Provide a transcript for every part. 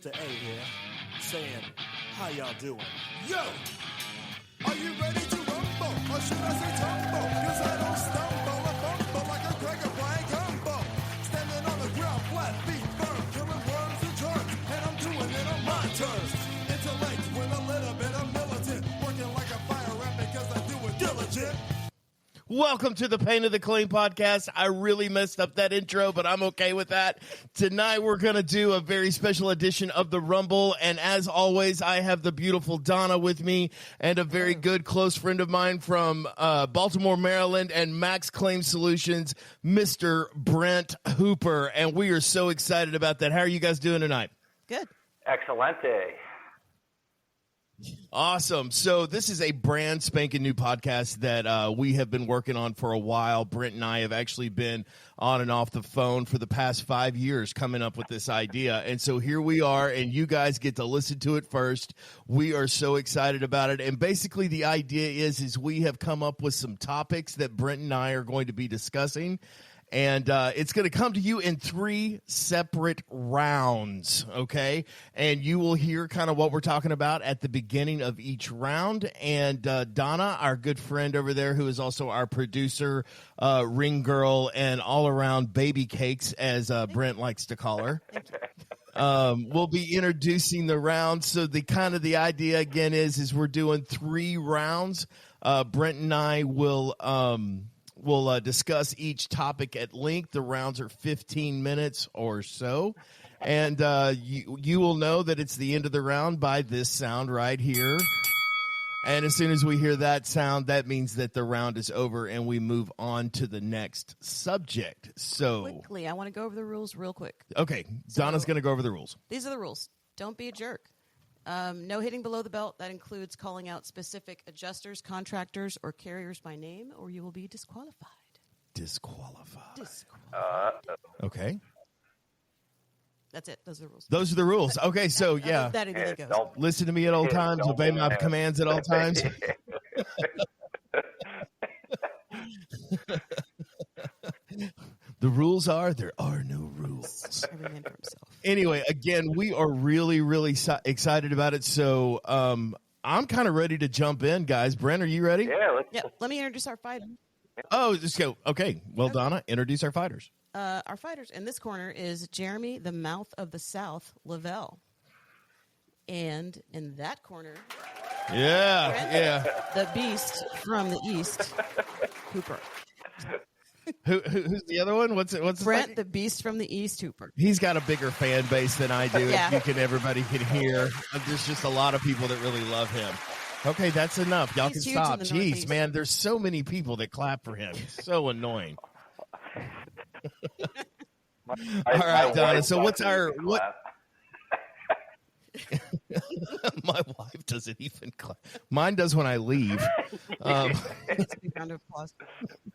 Mr. A here, saying, how y'all doing? Yo! Are you ready to rumble? Or should I say tumble? Cause I don't stumble, I fumble like a cracker playing gumbo. Standing on the ground, flat feet firm, killing worms and germs, and I'm doing it on my terms. Intellect with a little bit of militant, working like a fire rat because I do it diligent. Welcome to the Pain of the Clean podcast. I really messed up that intro, but I'm okay with that. Tonight, we're going to do a very special edition of the Rumble. And as always, I have the beautiful Donna with me and a very good close friend of mine from Baltimore, Maryland, and Max Claim Solutions, Mr. Brent Hooper. And we are so excited about that. How are you guys doing tonight? Good. Excelente. Awesome. So this is a brand spanking new podcast that we have been working on for a while. Brent and I have actually been on and off the phone for the past 5 years coming up with this idea. And so here we are, and you guys get to listen to it first. We are so excited about it. And basically the idea is we have come up with some topics that Brent and I are going to be discussing. And it's going to come to you in 3 separate rounds, okay? And you will hear kind of what we're talking about at the beginning of each round. And Donna, our good friend over there, who is also our producer, ring girl, and all-around baby cakes, as Brent likes to call her, we'll be introducing the rounds. So the idea, again, is we're doing 3 rounds. Brent and I will... We'll discuss each topic at length. The rounds are 15 minutes or so. And you will know that it's the end of the round by this sound right here. And as soon as we hear that sound, that means that the round is over and we move on to the next subject. So Quickly, I want to go over the rules real quick. Okay, Donna's going to go over the rules. These are the rules. Don't be a jerk. No hitting below the belt. That includes calling out specific adjusters, contractors, or carriers by name, or you will be disqualified. Disqualified. Okay. That's it. Those are the rules. Those are the rules. Okay, so yeah. That anything goes. Listen to me at all times. Obey my commands at all times. The rules are, there are no rules. Every man for himself. Anyway, again, we are really, really excited about it. So I'm kind of ready to jump in, guys. Brent, are you ready? Yeah. Let me introduce our fighter. Oh, let's go. Okay. Well, Donna, introduce our fighters. Our fighters in this corner is Jeremy, the Mouth of the South, Lavelle. And in that corner, Yeah. the Beast from the East, Hooper. Who's the other one? What's Brent, the Beast from the East, Hooper. He's got a bigger fan base than I do. Yeah. Everybody can hear. There's just a lot of people that really love him. Okay, that's enough. Y'all He's can huge stop. in the Jeez, Northeast. man, there's so many people that clap for him. It's so annoying. All right, Donna. So what's our what? My wife doesn't even clap. Mine does when I leave. Round of applause.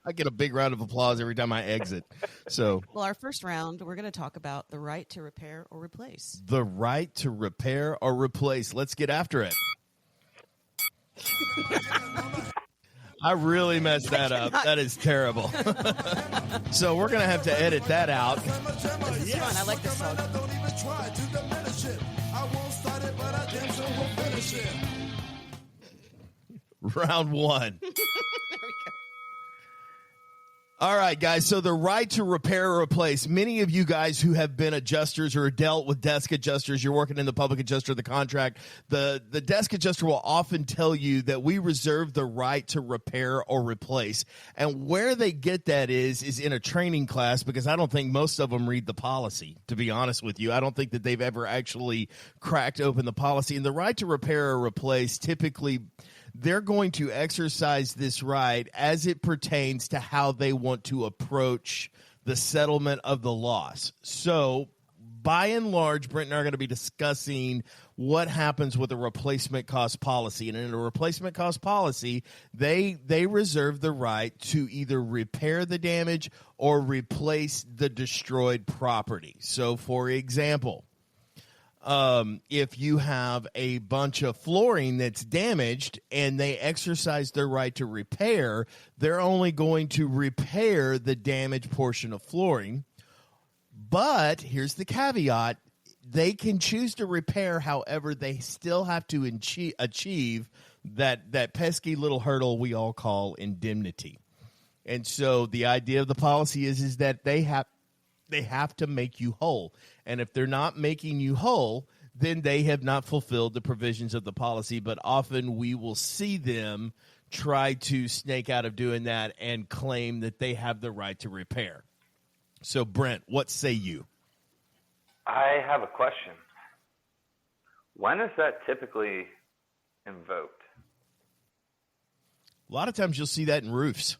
I get a big round of applause every time I exit. So Well, our first round, we're going to talk about the right to repair or replace. the right to repair or replace. Let's get after it. I really messed that up. That is terrible. So we're going to have to edit that out. This is fun. I like this song. Don't even try to diminish it. I won't start it, but I damn sure will finish it. Round 1. There we go. All right, guys. So the right to repair or replace. Many of you guys who have been adjusters or dealt with desk adjusters, you're working in the public adjuster, the contract. The desk adjuster will often tell you that we reserve the right to repair or replace. And where they get that is in a training class, because I don't think most of them read the policy, to be honest with you. I don't think that they've ever actually cracked open the policy. And the right to repair or replace, typically they're going to exercise this right as it pertains to how they want to approach the settlement of the loss. So, by and large, Brent and I are going to be discussing what happens with a replacement cost policy. And in a replacement cost policy, they reserve the right to either repair the damage or replace the destroyed property. So, for example, if you have a bunch of flooring that's damaged and they exercise their right to repair, they're only going to repair the damaged portion of flooring. But here's the caveat. they can choose to repair. However, they still have to achieve that pesky little hurdle we all call indemnity. And so the idea of the policy is that they have to make you whole. And if they're not making you whole, then they have not fulfilled the provisions of the policy. But often we will see them try to snake out of doing that and claim that they have the right to repair. So, Brent, what say you? I have a question. When is that typically invoked? A lot of times you'll see that in roofs.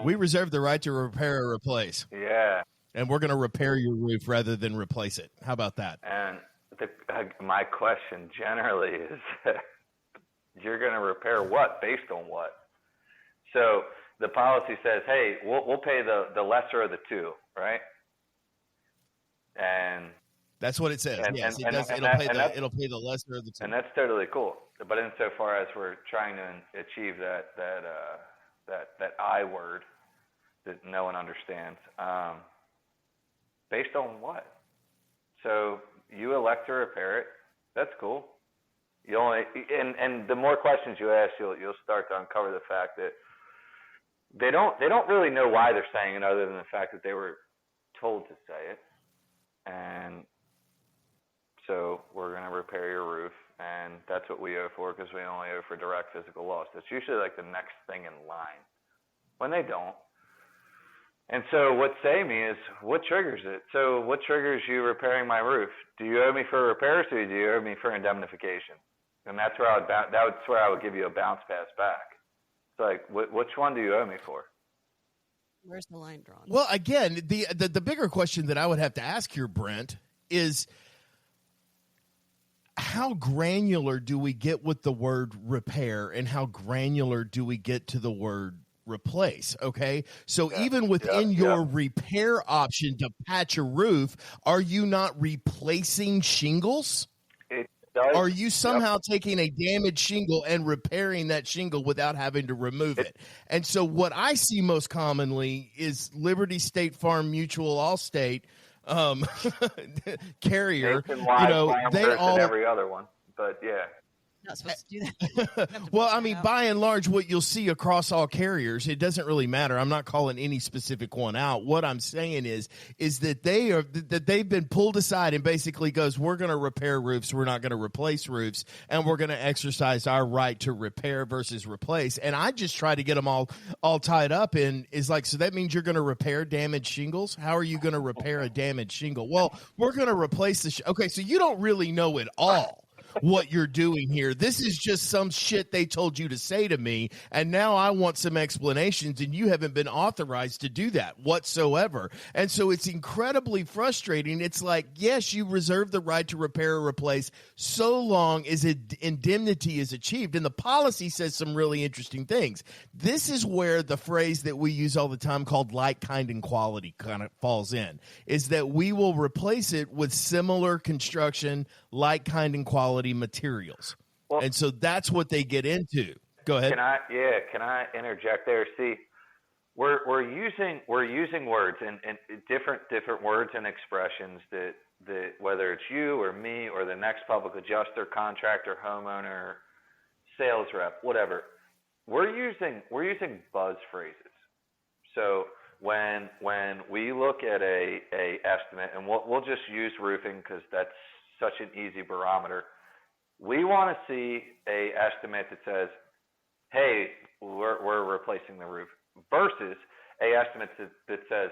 We We reserve the right to repair or replace. Yeah. And we're going to repair your roof rather than replace it. How about that? And my question generally is, you're going to repair what? Based on what? So the policy says, hey, we'll pay the lesser of the two, right? And that's what it says. Yes, it does. It'll pay the lesser of the two. And that's totally cool. But insofar as we're trying to achieve that I word that no one understands, based on what? So you elect to repair it. That's cool. You only and the more questions you ask, you'll start to uncover the fact that they don't really know why they're saying it, other than the fact that they were told to say it. And so we're going to repair your roof, and that's what we owe for, because we only owe for direct physical loss. That's usually like the next thing in line when they don't. And so what say me is, what triggers it? So what triggers you repairing my roof? Do you owe me for repairs, or do you owe me for indemnification? And that's where I would give you a bounce pass back. It's like, which one do you owe me for? Where's the line drawn? Well, again, the bigger question that I would have to ask here, Brent, is how granular do we get with the word repair, and how granular do we get to the word replace? Okay, so even within your repair option to patch a roof, are you not replacing shingles? Are you somehow taking a damaged shingle and repairing that shingle without having to remove it? And so what I see most commonly is Liberty, State Farm, Mutual, Allstate, Carrier. They all, every other one, but yeah. Not supposed to do that. Well, I mean, by and large, what you'll see across all carriers, it doesn't really matter. I'm not calling any specific one out. What I'm saying is that they've been pulled aside and basically goes, we're going to repair roofs, we're not going to replace roofs, and we're going to exercise our right to repair versus replace. And I just try to get them all tied up in is like, so that means you're going to repair damaged shingles? How are you going to repair a damaged shingle? Well, we're going to replace the okay, so you don't really know it all. What you're doing here. This is just some shit they told you to say to me, and now I want some explanations, and you haven't been authorized to do that whatsoever. And so it's incredibly frustrating. It's like, yes, you reserve the right to repair or replace so long as indemnity is achieved. And the policy says some really interesting things. This is where the phrase that we use all the time called like, kind, and quality kind of falls in, is that we will replace it with similar construction, like, kind, and quality materials. Well, and so that's what they get into. Go ahead. Can I interject there? See, we're using words and different words and expressions that whether it's you or me or the next public adjuster, contractor, homeowner, sales rep, whatever, we're using buzz phrases. So when we look at a estimate, and we'll just use roofing because that's such an easy barometer. We want to see a estimate that says, hey, we're replacing the roof, versus a estimate that says,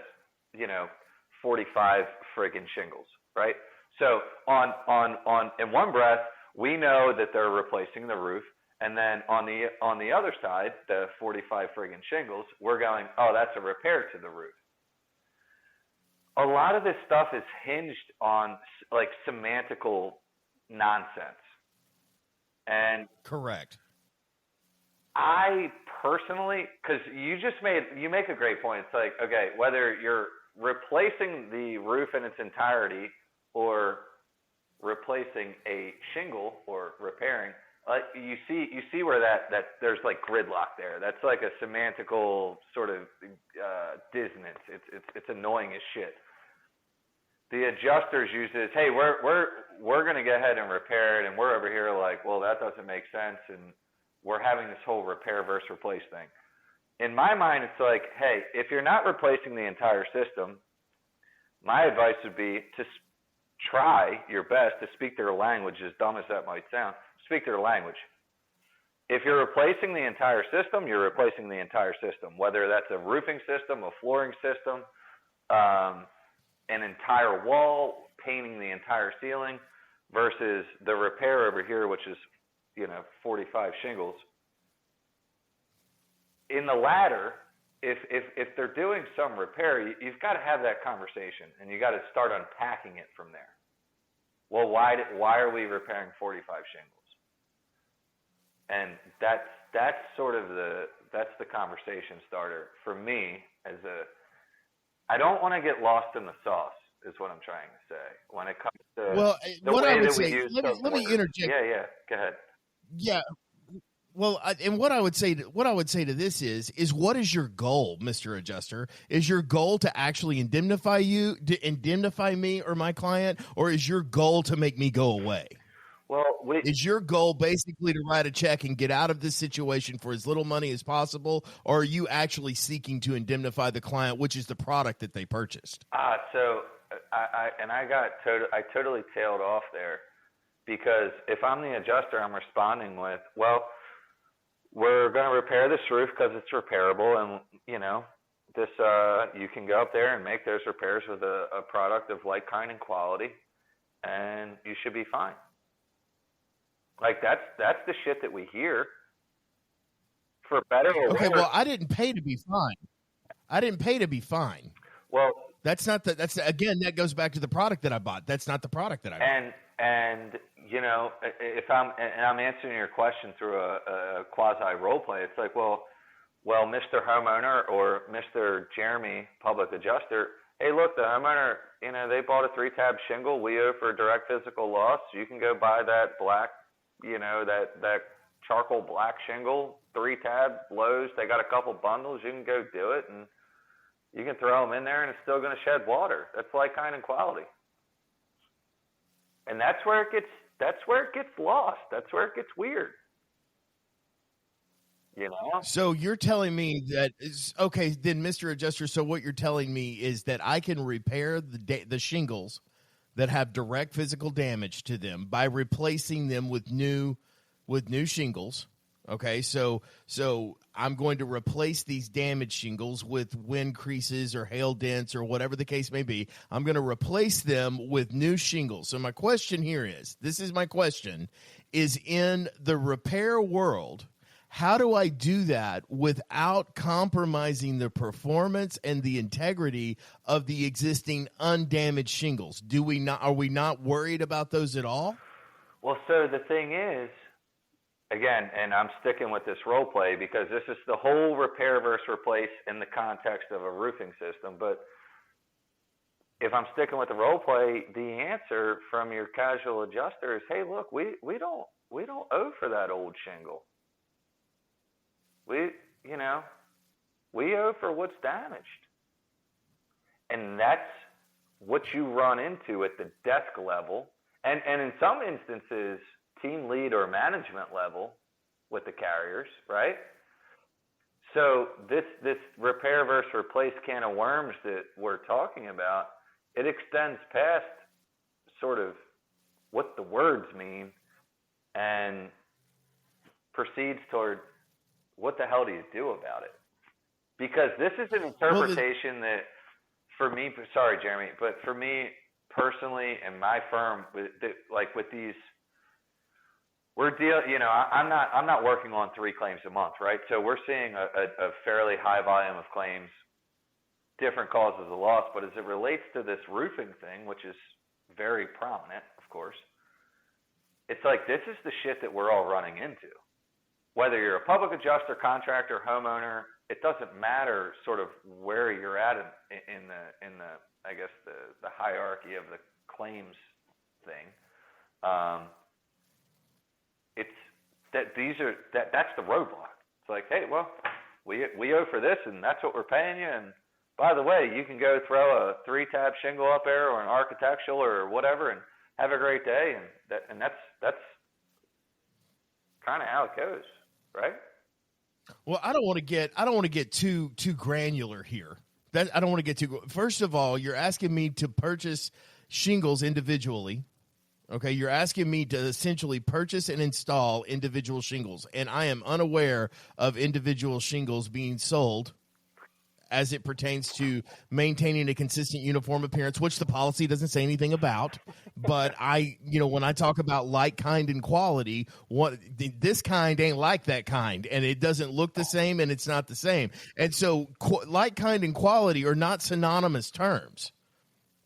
45 friggin' shingles, right? So on in one breath, we know that they're replacing the roof, and then on the other side, the 45 friggin' shingles, we're going, oh, that's a repair to the roof. A lot of this stuff is hinged on like semantical nonsense. And correct. I personally, because you make a great point. It's like, okay, whether you're replacing the roof in its entirety or replacing a shingle or repairing, you see where that there's like gridlock there. That's like a semantical sort of dissonance. It's annoying as shit. the adjusters use it as, hey, we're going to go ahead and repair it, and we're over here like, well, that doesn't make sense, and we're having this whole repair versus replace thing. In my mind, it's like, hey, if you're not replacing the entire system, my advice would be to try your best to speak their language, as dumb as that might sound. Speak their language. If you're replacing the entire system, you're replacing the entire system, whether that's a roofing system, a flooring system, an entire wall, painting the entire ceiling, versus the repair over here, which is, 45 shingles. In the latter, if they're doing some repair, you've got to have that conversation, and you got to start unpacking it from there. Well, why are we repairing 45 shingles? And that's sort of the conversation starter for me. I don't want to get lost in the sauce, is what I'm trying to say. When it comes to the what way I would that we say, use let me interject. Yeah, go ahead. Yeah. Well, and what I would say to this is what is your goal, Mr. Adjuster? Is your goal to actually indemnify me or my client, or is your goal to make me go away? Well, is your goal basically to write a check and get out of this situation for as little money as possible, or are you actually seeking to indemnify the client, which is the product that they purchased? So I totally tailed off there, because if I'm the adjuster, I'm responding with, well, we're going to repair this roof because it's repairable, and this you can go up there and make those repairs with a product of like, kind, and quality, and you should be fine. Like that's the shit that we hear. For better or worse. Okay, well, I didn't pay to be fine. Well, again, that goes back to the product that I bought. That's not the product that I bought. And if I'm answering your question through a quasi role play, it's like, well, Mr. Homeowner or Mr. Jeremy, public adjuster, hey, look, the homeowner, they bought a 3-tab shingle. We owe for direct physical loss. You can go buy that black, that charcoal black shingle, 3-tab Lowe's. They got a couple bundles. You can go do it, and you can throw them in there, and it's still going to shed water. That's like, kind, and quality. And that's where it gets lost. That's where it gets weird. So you're telling me that okay, then, Mr. Adjuster. So what you're telling me is that I can repair the shingles that have direct physical damage to them by replacing them with new shingles. Okay, so I'm going to replace these damaged shingles with wind creases or hail dents or whatever the case may be. I'm going to replace them with new shingles. So my question here is in the repair world, how do I do that without compromising the performance and the integrity of the existing undamaged shingles? Are we not worried about those at all? Well, so the thing is, again, and I'm sticking with this role play because this is the whole repair versus replace in the context of a roofing system. But if I'm sticking with the role play, the answer from your casual adjuster is, hey, look, we don't owe for that old shingle. We owe for what's damaged. And that's what you run into at the desk level. And in some instances, team lead or management level with the carriers, right? So this repair versus replace can of worms that we're talking about, it extends past sort of what the words mean and proceeds toward what the hell do you do about it? Because this is an interpretation that for me, sorry, Jeremy, but for me personally and my firm, with these, I'm not working on 3 claims a month, right? So we're seeing a fairly high volume of claims, different causes of loss. But as it relates to this roofing thing, which is very prominent, of course, it's like this is the shit that we're all running into. Whether you're a public adjuster, contractor, homeowner, it doesn't matter sort of where you're at in the I guess the hierarchy of the claims thing. It's that that's the roadblock. It's like, hey, well, we owe for this, and that's what we're paying you, and By the way, you can go throw a 3-tab shingle up there or an architectural or whatever and have a great day, and that's kind of how it goes, right? Well, I don't want to get too granular here. I don't want to get too. First of all, you're asking me to purchase shingles individually. Okay, you're asking me to essentially purchase and install individual shingles, and I am unaware of individual shingles being sold as it pertains to maintaining a consistent uniform appearance, which the policy doesn't say anything about. But when I talk about like, kind, and quality, this kind ain't like that kind, and it doesn't look the same, and it's not the same. And so like, kind, and quality are not synonymous terms.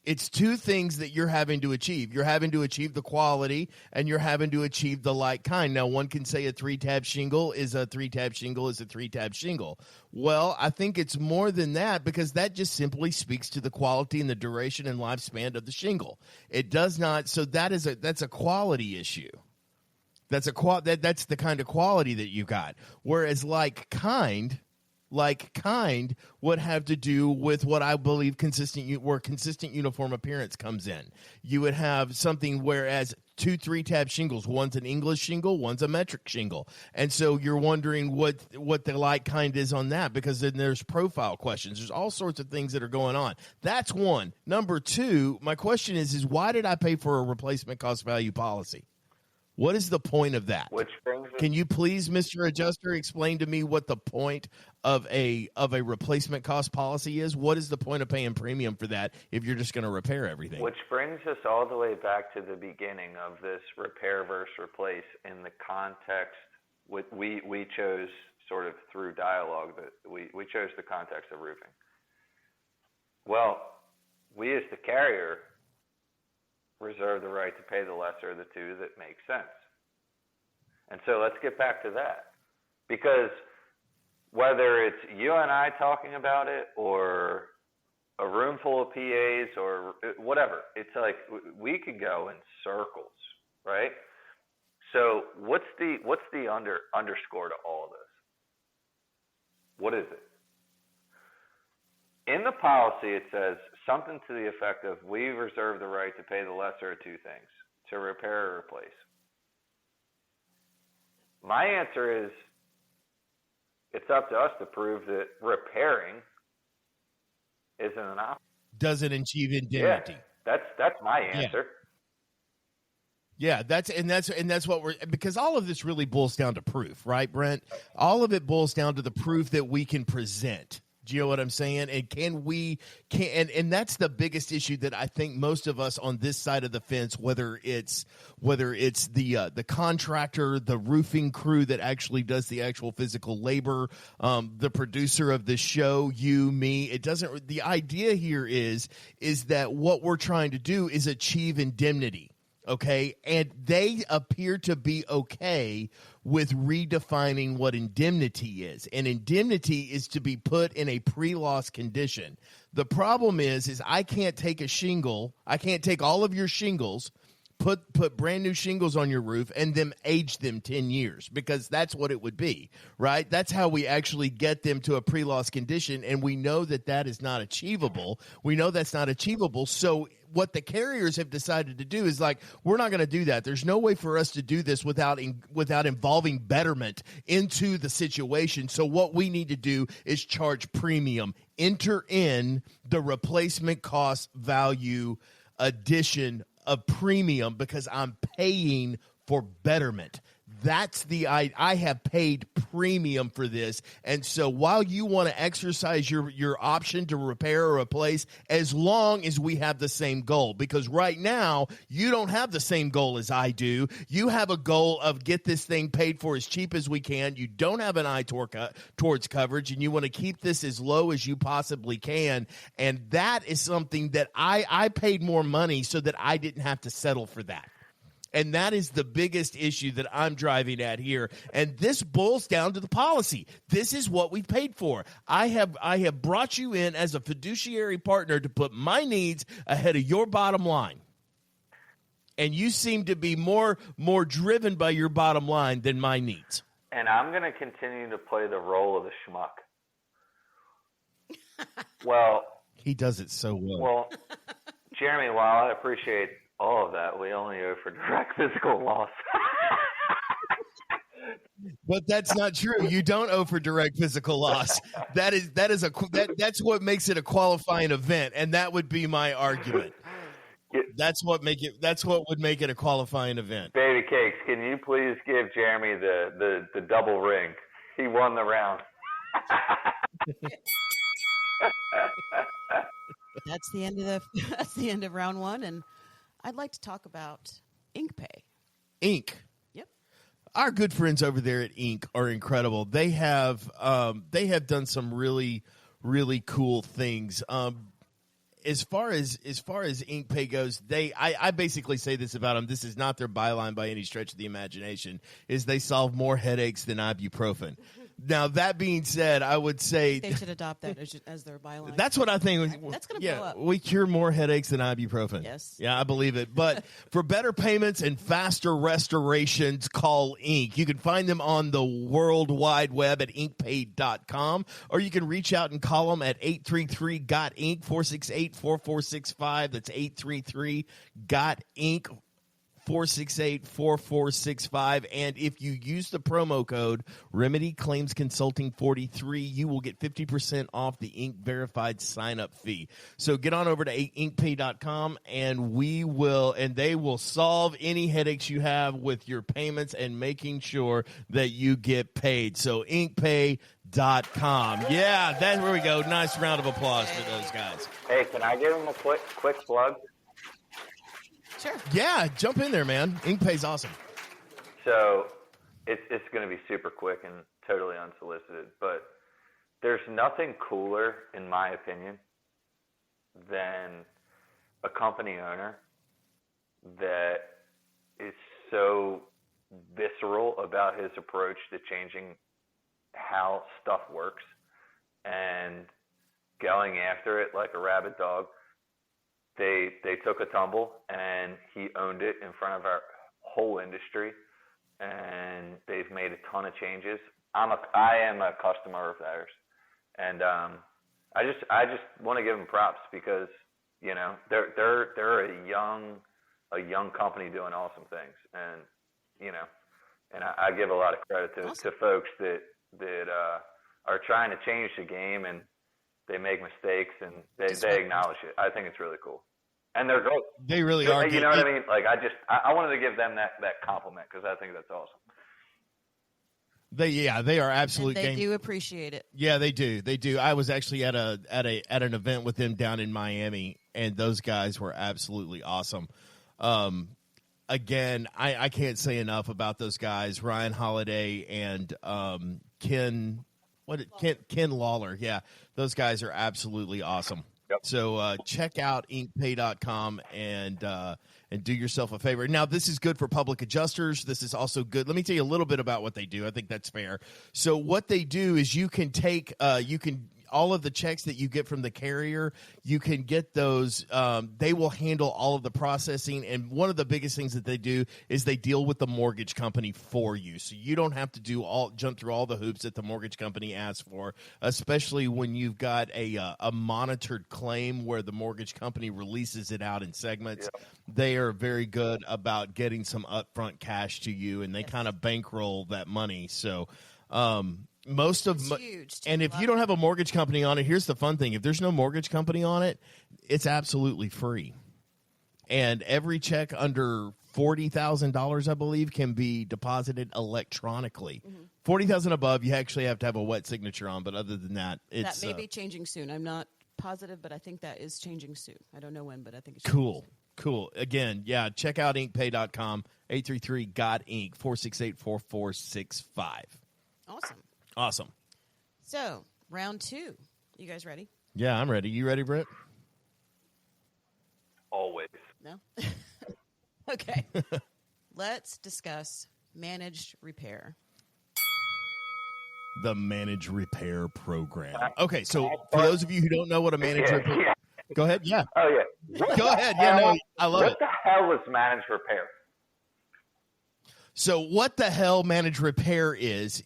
It's two things that you're having to achieve. You're having to achieve the quality, and you're having to achieve the like kind. Now, one can say a 3-tab shingle is a 3-tab shingle is a 3-tab shingle. Well, I think it's more than that, because that just simply speaks to the quality and the duration and lifespan of the shingle. It does not. So that's a quality issue. That's the kind of quality that you got. Whereas like kind would have to do with what I believe consistent uniform appearance comes in. You would have something whereas 2 3-tab shingles, one's an English shingle, one's a metric shingle. And so you're wondering what the like kind is on that, because then there's profile questions. There's all sorts of things that are going on. That's one. Number two, my question is why did I pay for a replacement cost value policy? What is the point of that? Can you please, Mr. Adjuster, explain to me what the point of a replacement cost policy is? What is the point of paying premium for that if you're just going to repair everything? Which brings us all the way back to the beginning of this repair versus replace in the context. We chose sort of through dialogue that we chose the context of roofing. Well, we as the carrier reserve the right to pay the lesser of the two that makes sense. And so let's get back to that. Because whether it's you and I talking about it or a room full of PAs or whatever, it's like we could go in circles, right? So what's the underscore to all of this? What is it? In the policy, it says something to the effect of, we reserve the right to pay the lesser of two things, to repair or replace. My answer is, it's up to us to prove that repairing isn't an option. Doesn't achieve indemnity. Yeah, that's my answer. Yeah, that's what because all of this really boils down to proof, right, Brent? All of it boils down to the proof that we can present. Do you know what I'm saying? And and that's the biggest issue that I think most of us on this side of the fence, whether it's the contractor, the roofing crew that actually does the actual physical labor, the producer of the show, you, me, the idea here is that what we're trying to do is achieve indemnity. Okay, and they appear to be okay with redefining what indemnity is. And indemnity is to be put in a pre-loss condition. The problem is I can't take I can't take all of your shingles, put brand new shingles on your roof and then age them 10 years, because that's what it would be, right? That's how we actually get them to a pre-loss condition, and we know that is not achievable. We know that's not achievable, so what the carriers have decided to do is we're not going to do that. There's no way for us to do this without involving betterment into the situation. So what we need to do is charge premium, enter in the replacement cost value addition of premium, because I'm paying for betterment. That's I have paid premium for this. And so while you want to exercise your option to repair or replace, as long as we have the same goal, because right now you don't have the same goal as I do. You have a goal of get this thing paid for as cheap as we can. You don't have an eye towards coverage, and you want to keep this as low as you possibly can. And that is something that I paid more money so that I didn't have to settle for that. And that is the biggest issue that I'm driving at here. And this boils down to the policy. This is what we paid for. I have brought you in as a fiduciary partner to put my needs ahead of your bottom line. And you seem to be more driven by your bottom line than my needs. And I'm going to continue to play the role of the schmuck. Well, He does it so well. well, Jeremy, while I appreciate all of that, we only owe for direct physical loss. But that's not true. You don't owe for direct physical loss. That's what makes it a qualifying event, and that would be my argument. That's what would make it a qualifying event. Baby Cakes, can you please give Jeremy the double ring? He won the round. That's the end of round one, and I'd like to talk about InkPay. Ink. Yep. Our good friends over there at Ink are incredible. They have done some really, really cool things. As far as InkPay goes, I basically say this about them. This is not their byline by any stretch of the imagination. Is they solve more headaches than ibuprofen. Now that being said, I would say They should adopt that as their byline. that's what I think. That's going to blow up. We cure more headaches than ibuprofen. Yes. Yeah, I believe it. But for better payments and faster restorations, call Ink. You can find them on the World Wide Web at inkpay.com, or you can reach out and call them at 833-GOT-INK, 468-4465. That's 833-GOT-INK. 468-4465, and if you use the promo code Remedy Claims Consulting 43, you will get 50% off the Ink verified sign up fee. So get on over to inkpay.com, and they will solve any headaches you have with your payments and making sure that you get paid. So inkpay.com. Yeah, that's where we go. Nice round of applause for those guys. Hey, can I give him a quick plug? Sure. Yeah, jump in there, man. InkPay's awesome. So it's going to be super quick and totally unsolicited, but there's nothing cooler, in my opinion, than a company owner that is so visceral about his approach to changing how stuff works and going after it like a rabid dog. They took a tumble, and he owned it in front of our whole industry, and they've made a ton of changes. I am a customer of theirs, and I just want to give them props because they're a young company doing awesome things, and I give a lot of credit to folks that are trying to change the game, and they make mistakes and they acknowledge it. I think it's really cool. And they're great. They really are. You know what I mean? Like I wanted to give them that compliment because I think that's awesome. They are absolute. And they do appreciate it. Yeah, they do. They do. I was actually at an event with them down in Miami, and those guys were absolutely awesome. Again, I can't say enough about those guys, Ryan Holiday and Ken Lawler. Yeah, those guys are absolutely awesome. Yep. So check out inkpay.com and do yourself a favor. Now, this is good for public adjusters. This is also good. Let me tell you a little bit about what they do. I think that's fair. So what they do is you can take all of the checks that you get from the carrier, you can get those. They will handle all of the processing. And one of the biggest things that they do is they deal with the mortgage company for you. So you don't have to jump through all the hoops that the mortgage company asks for, especially when you've got a monitored claim where the mortgage company releases it out in segments. Yeah. They are very good about getting some upfront cash to you, and they kind of bankroll that money. So, most of huge. And if you don't have a mortgage company on it, here's the fun thing: if there's no mortgage company on it, it's absolutely free. And every check under $40,000, I believe, can be deposited electronically. Mm-hmm. $40,000 above, you actually have to have a wet signature on. But other than that, it's that may be changing soon. I'm not positive, but I think that is changing soon. I don't know when, but I think it's cool. Cool. Again, yeah, check out inkpay.com, 833-GOT-INK, 468-4465. Awesome. So, round two. You guys ready? Yeah, I'm ready. You ready, Brent? Always. No? Okay. Let's discuss managed repair. The managed repair program. Okay, so for those of you who don't know what a managed repair... Yeah. Go ahead, yeah. Oh, yeah. Go ahead. Yeah, no, I love it. What the hell is managed repair? So what the hell managed repair is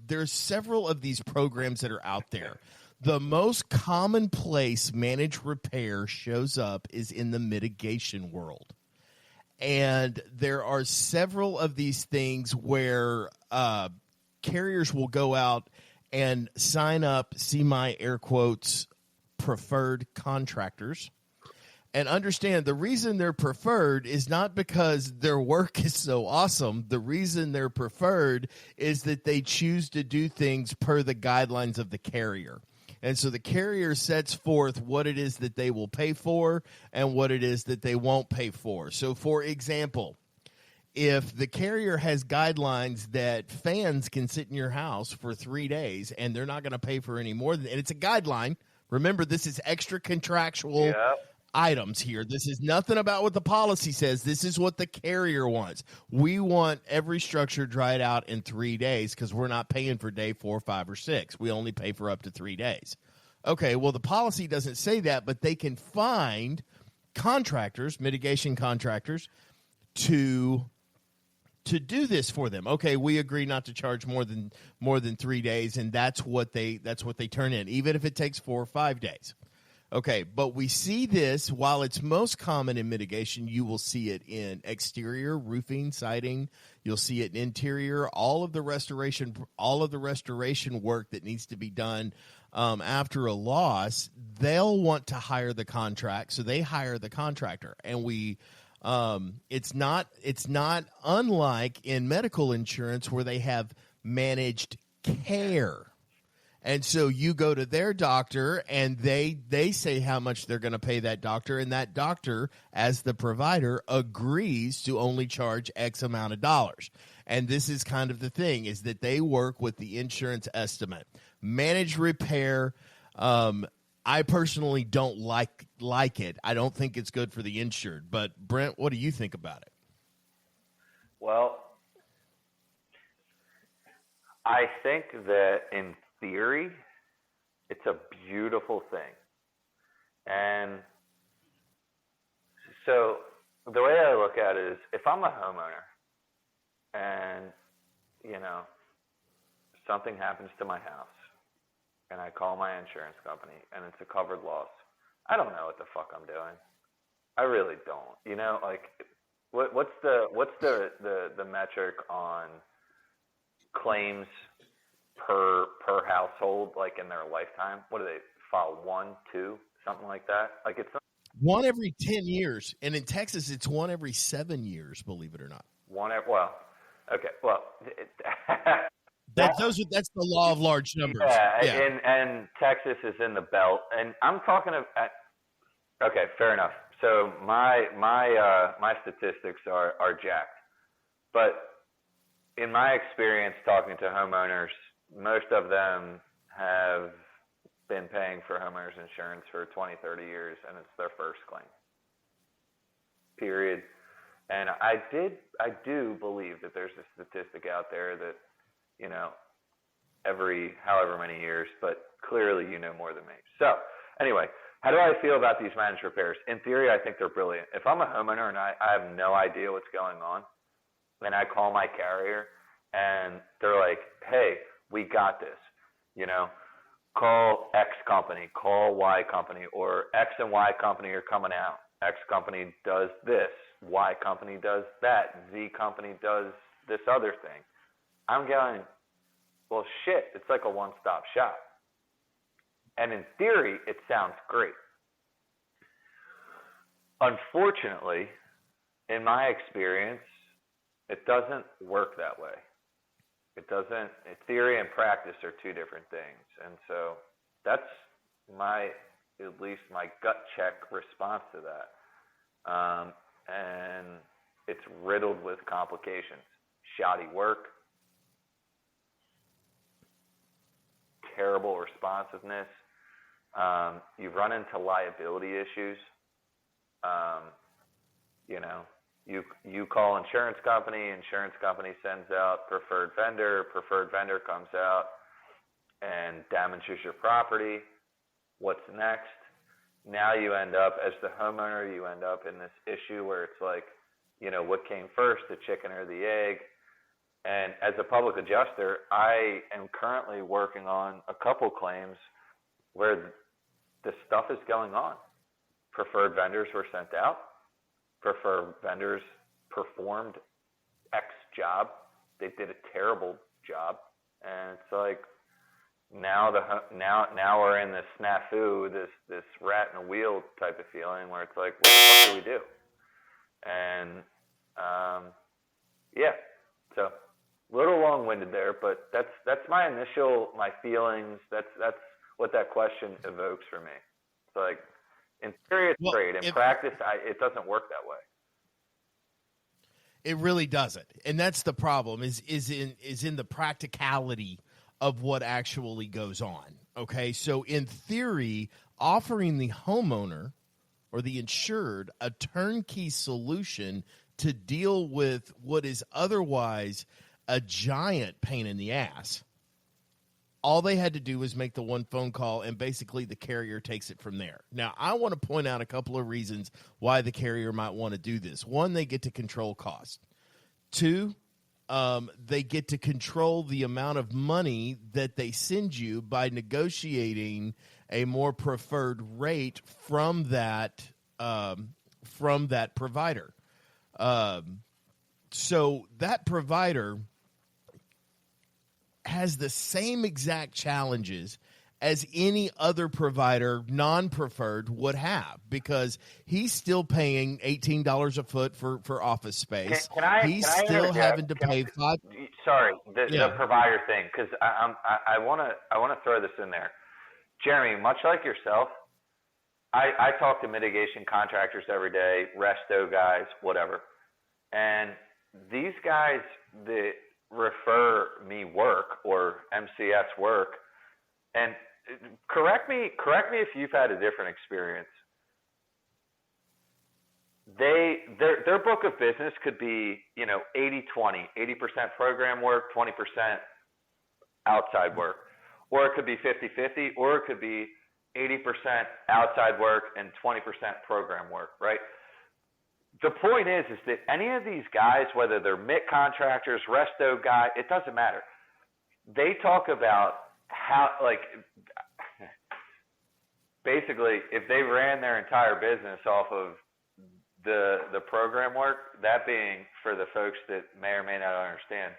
there's several of these programs that are out there. The most commonplace managed repair shows up is in the mitigation world. And there are several of these things where carriers will go out and sign up, see my air quotes, preferred contractors. And understand the reason they're preferred is not because their work is so awesome. The reason they're preferred is that they choose to do things per the guidelines of the carrier. And so the carrier sets forth what it is that they will pay for and what it is that they won't pay for. So, for example, if the carrier has guidelines that fans can sit in your house for 3 days and they're not going to pay for any more than, and it's a guideline. Remember, this is extra contractual items here. This is nothing about what the policy says. This is what the carrier wants. We want every structure dried out in 3 days because we're not paying for day 4, 5, or 6. We only pay for up to 3 days. Okay, well, the policy doesn't say that, but they can find contractors, mitigation contractors, to do this for them. Okay, we agree not to charge more than 3 days, and that's what they turn in, even if it takes 4 or 5 days. Okay, but we see this, while it's most common in mitigation, you will see it in exterior, roofing, siding. You'll see it in interior, all of the restoration work that needs to be done after a loss. They'll want to hire the contract, so they hire the contractor. And it's not unlike in medical insurance where they have managed care. And so you go to their doctor, and they say how much they're going to pay that doctor, and that doctor, as the provider, agrees to only charge X amount of dollars. And this is kind of the thing, is that they work with the insurance estimate. Managed repair, I personally don't like it. I don't think it's good for the insured. But, Brent, what do you think about it? Well, I think that in theory, it's a beautiful thing. And so the way I look at it is, if I'm a homeowner and, something happens to my house and I call my insurance company and it's a covered loss, I don't know what the fuck I'm doing. I really don't. What's the metric on claims per household, like in their lifetime? What do they file? 1, 2, something like that? Like, it's one every 10 years, and in Texas it's one every 7 years, believe it or not. That's the law of large numbers. Yeah. And Texas is in the belt, and I'm talking about. Okay, fair enough. So my statistics are jacked, but in my experience talking to homeowners, most of them have been paying for homeowners insurance for 20, 30 years, and it's their first claim. Period. And I do believe that there's a statistic out there that, every however many years, but clearly you know more than me. So anyway, how do I feel about these managed repairs? In theory, I think they're brilliant. If I'm a homeowner and I have no idea what's going on, and I call my carrier and they're like, hey, we got this, call X company, call Y company, or X and Y company are coming out. X company does this, Y company does that, Z company does this other thing. I'm going, well, shit, it's like a one-stop shop. And in theory, it sounds great. Unfortunately, in my experience, it doesn't work that way. It doesn't. Theory and practice are two different things. And so that's at least my gut check response to that. And it's riddled with complications. Shoddy work, terrible responsiveness. You run into liability issues. You call insurance company sends out preferred vendor comes out and damages your property. What's next? Now you end up, as the homeowner, in this issue where it's like, what came first, the chicken or the egg? And as a public adjuster, I am currently working on a couple claims where the stuff is going on. Preferred vendors were sent out. Preferred vendors performed X job. They did a terrible job, and it's like now we're in this snafu, this rat in a wheel type of feeling where it's like, what the fuck do we do? And yeah, so a little long-winded there, but that's my feelings. That's what that question evokes for me. It's like, in theory it's great. In practice, it doesn't work that way. It really doesn't, and that's the problem. Is in the practicality of what actually goes on. Okay, so in theory, offering the homeowner or the insured a turnkey solution to deal with what is otherwise a giant pain in the ass. All they had to do was make the one phone call, and basically the carrier takes it from there. Now, I want to point out a couple of reasons why the carrier might want to do this. One, they get to control cost. Two, they get to control the amount of money that they send you by negotiating a more preferred rate from that provider. So that provider has the same exact challenges as any other provider, non-preferred, would have, because he's still paying $18 a foot for office space. He's still having to pay $5. Sorry, the provider thing, because I want to throw this in there, Jeremy. Much like yourself, I talk to mitigation contractors every day, resto guys, whatever, and these guys that refer me work or MCS work, and correct me if you've had a different experience. Their book of business could be 80-20, 80% program work, 20% outside work, or it could be 50-50, or it could be 80% outside work and 20% program work, right? The point is that any of these guys, whether they're MIT contractors, resto guy, it doesn't matter. They talk about how, like, basically, if they ran their entire business off of the program work, that being, for the folks that may or may not understand,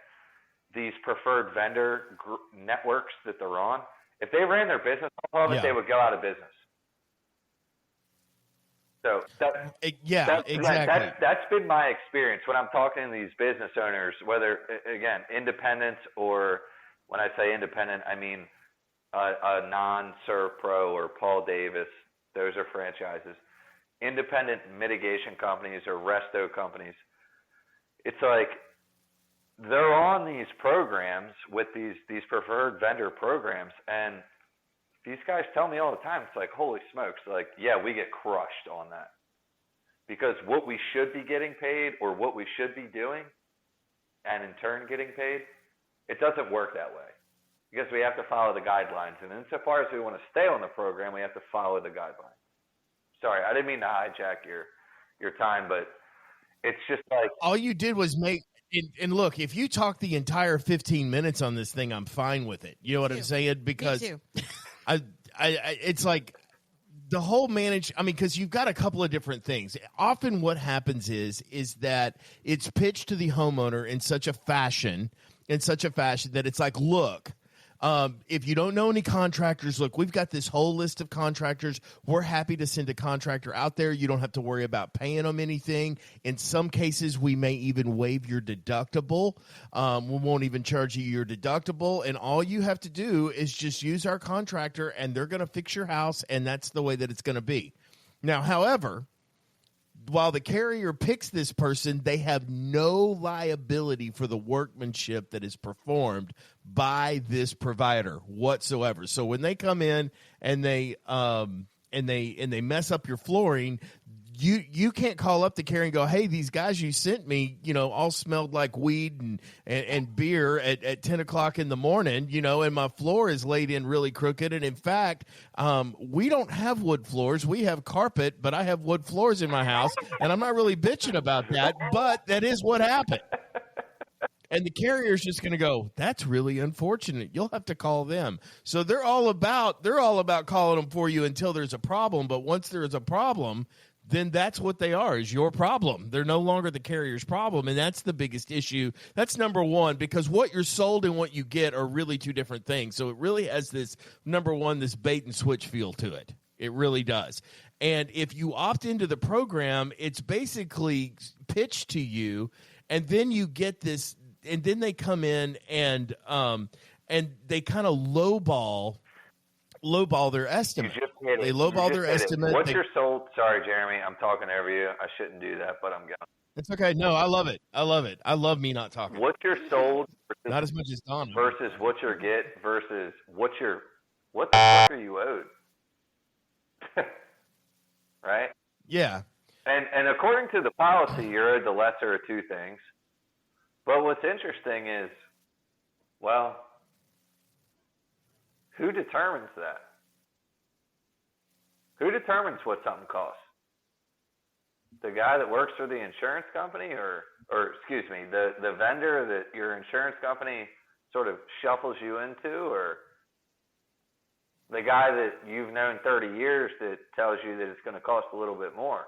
these preferred vendor networks that they're on, if they ran their business off of it, they would go out of business. So exactly. That's been my experience when I'm talking to these business owners, whether, again, independents, or when I say independent, I mean a non-Servpro or Paul Davis. Those are franchises. Independent mitigation companies or resto companies. It's like they're on these programs with these preferred vendor programs, and these guys tell me all the time, it's like, holy smokes, like, yeah, we get crushed on that. Because what we should be getting paid, or what we should be doing, and in turn getting paid, it doesn't work that way. Because we have to follow the guidelines. And insofar as we want to stay on the program, we have to follow the guidelines. Sorry, I didn't mean to hijack your time, but it's just like... All you did was make... And look, if you talk the entire 15 minutes on this thing, I'm fine with it. You know what I'm saying? Because... Me too. It's like the whole because you've got a couple of different things. Often what happens is that it's pitched to the homeowner in such a fashion that it's like, look, if you don't know any contractors, look, we've got this whole list of contractors. We're happy to send a contractor out there. You don't have to worry about paying them anything. In some cases, we may even waive your deductible. We won't even charge you your deductible. And all you have to do is just use our contractor, and they're going to fix your house, and that's the way that it's going to be. Now, however, while the carrier picks this person, they have no liability for the workmanship that is performed by this provider whatsoever. So when they come in and they mess up your flooring, you can't call up the carrier and go, hey, these guys you sent me, all smelled like weed and beer at 10 o'clock in the morning, and my floor is laid in really crooked. And in fact, we don't have wood floors. We have carpet, but I have wood floors in my house, and I'm not really bitching about that, but that is what happened. And the carrier's just going to go, that's really unfortunate. You'll have to call them. So they're all about calling them for you until there's a problem. But once there is a problem, then that's what they are, is your problem. They're no longer the carrier's problem. And that's the biggest issue. That's number one, because what you're sold and what you get are really two different things. So it really has this, number one, this bait and switch feel to it. It really does. And if you opt into the program, it's basically pitched to you, and then you get this, and then they come in and they kind of lowball their estimate. They lowball their estimate. What's your sold? Sorry, Jeremy, I'm talking over you. I shouldn't do that, but I'm going. It's okay. No, I love it. I love me not talking. What's your sold? Not as much as Don. Versus what you get versus what the fuck are you owed? Right? Yeah. And according to the policy, you're owed the lesser of two things. But what's interesting is, well, who determines that? Who determines what something costs? The guy that works for the insurance company, or excuse me, the vendor that your insurance company sort of shuffles you into, or the guy that you've known 30 years that tells you that it's going to cost a little bit more,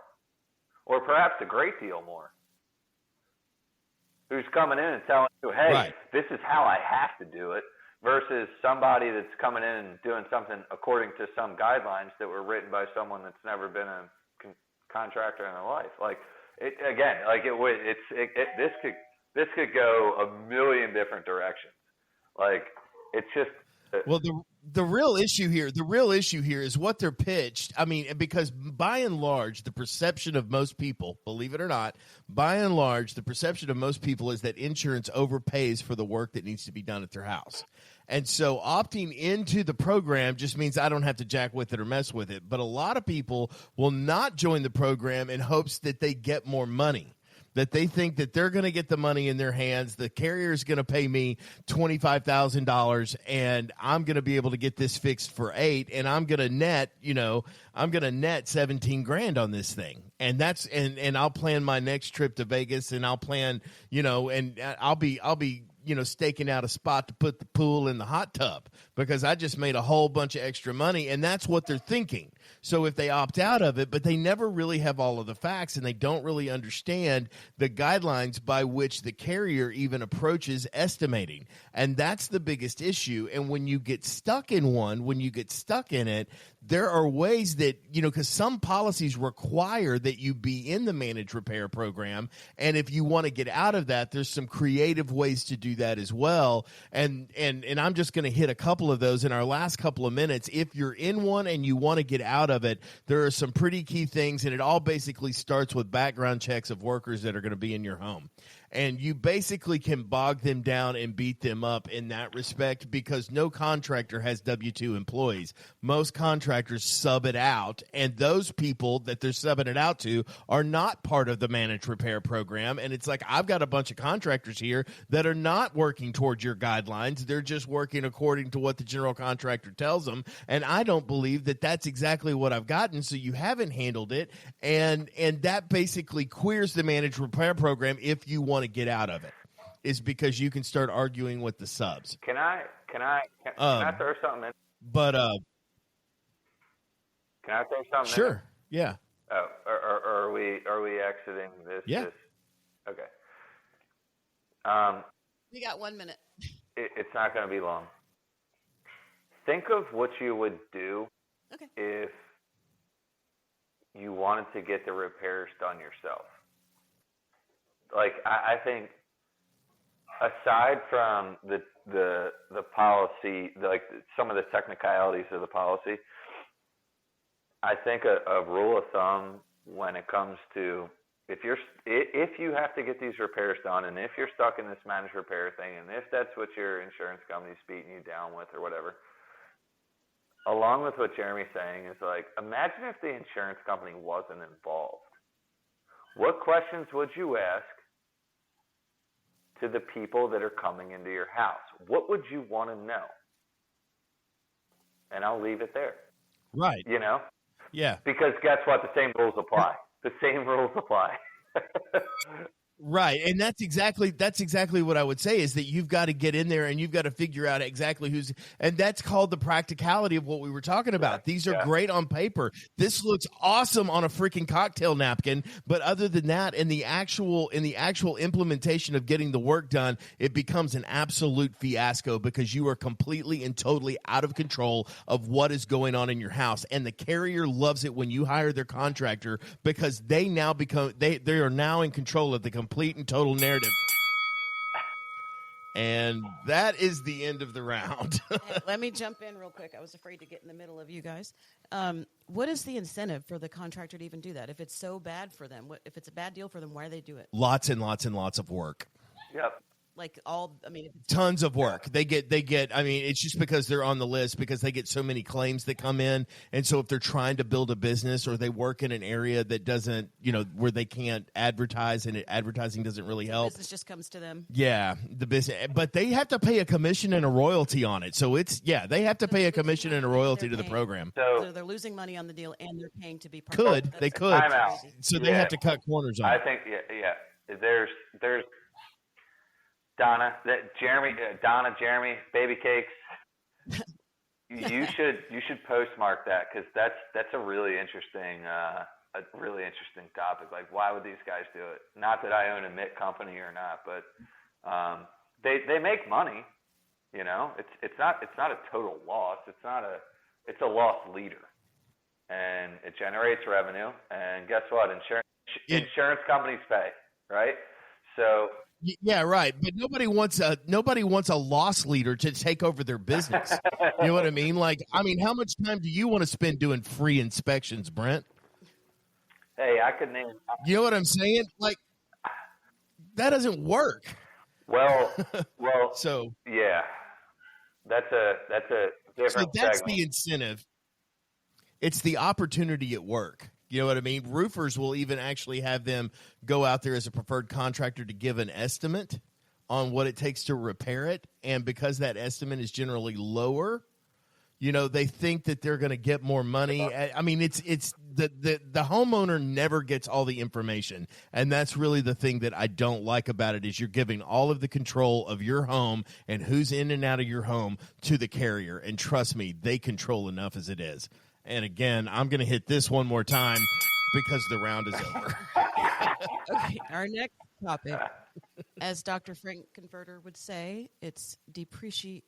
or perhaps a great deal more, who's coming in and telling you, hey, right, this is how I have to do it, versus somebody that's coming in and doing something according to some guidelines that were written by someone that's never been a contractor in their life. Like, this could go a million different directions. Like, it's just. Well, the real issue here is what they're pitched. I mean, because by and large, the perception of most people, believe it or not, by and large, the perception of most people is that insurance overpays for the work that needs to be done at their house. And so opting into the program just means I don't have to jack with it or mess with it. But a lot of people will not join the program in hopes that they get more money, that they think that they're going to get the money in their hands. The carrier is going to pay me $25,000 and I'm going to be able to get this fixed for $8,000, and I'm going to net 17 grand on this thing. And that's, and I'll plan my next trip to Vegas, and I'll plan, and I'll be, staking out a spot to put the pool in the hot tub because I just made a whole bunch of extra money. And that's what they're thinking. So if they opt out of it, but they never really have all of the facts, and they don't really understand the guidelines by which the carrier even approaches estimating. And that's the biggest issue. And when you get stuck in it, there are ways that, because some policies require that you be in the managed repair program. And if you want to get out of that, there's some creative ways to do that as well. And I'm just going to hit a couple of those in our last couple of minutes. If you're in one and you want to get out of it, there are some pretty key things. And it all basically starts with background checks of workers that are going to be in your home. And you basically can bog them down and beat them up in that respect, because no contractor has W-2 employees. Most contractors sub it out, and those people that they're subbing it out to are not part of the managed repair program. And it's like, I've got a bunch of contractors here that are not working towards your guidelines. They're just working according to what the general contractor tells them. And I don't believe that that's exactly what I've gotten. So you haven't handled it. And that basically queers the managed repair program if you want to get out of it, is because you can start arguing with the subs. Can I throw something in? But can I throw something in? Sure. Yeah. Oh, or are we exiting this? Yeah. Okay. We got 1 minute. It's not going to be long. Think of what you would do if you wanted to get the repairs done yourself. Like, I think, aside from the policy, like some of the technicalities of the policy, I think a rule of thumb when it comes to if you have to get these repairs done, and if you're stuck in this managed repair thing, and if that's what your insurance company's beating you down with or whatever, along with what Jeremy's saying is, like, imagine if the insurance company wasn't involved. What questions would you ask to the people that are coming into your house? What would you want to know? And I'll leave it there. Right. Yeah. Because guess what? The same rules apply. The same rules apply. Right, and that's exactly what I would say is that you've got to get in there and you've got to figure out exactly who's, and that's called the practicality of what we were talking about. These are great on paper. This looks awesome on a freaking cocktail napkin, but other than that, in the actual implementation of getting the work done, it becomes an absolute fiasco because you are completely and totally out of control of what is going on in your house. And the carrier loves it when you hire their contractor because they now become they are now in control of the complete and total narrative. And that is the end of the round. Let me jump in real quick. I was afraid to get in the middle of you guys. What is the incentive for the contractor to even do that? If it's so bad for them, if it's a bad deal for them, why do they do it? Lots and lots and lots of work. Yep. Tons of work. They get, it's just because they're on the list because they get so many claims that come in. And so if they're trying to build a business or they work in an area that doesn't, where they can't advertise and advertising doesn't really help. Business just comes to them. Yeah, the business, but they have to pay a commission and a royalty on it. So they have to pay a commission and a royalty to the program. So they're losing money on the deal and they're paying to be part Could. of it. They could. Time out. So they have to cut corners on it. I think, there's Donna, Jeremy, baby cakes. You should postmark that because that's a really interesting topic. Like, why would these guys do it? Not that I own a mitt company or not, but they make money. It's not a total loss. It's a loss leader, and it generates revenue. And guess what? Insurance companies pay, right? So. Yeah, right. But nobody wants a loss leader to take over their business. You know what I mean? How much time do you want to spend doing free inspections, Brent? Hey, I could name. You know what I'm saying? That doesn't work. Well. So yeah, that's a different. So that's segment. the incentive. It's the opportunity at work. You know what I mean? Roofers will even actually have them go out there as a preferred contractor to give an estimate on what it takes to repair it. And because that estimate is generally lower, they think that they're going to get more money. It's the homeowner never gets all the information. And that's really the thing that I don't like about it is you're giving all of the control of your home and who's in and out of your home to the carrier. And trust me, they control enough as it is. And again, I'm going to hit this one more time because the round is over. Okay, our next topic, as Dr. Frankenfurter would say, it's depreciation.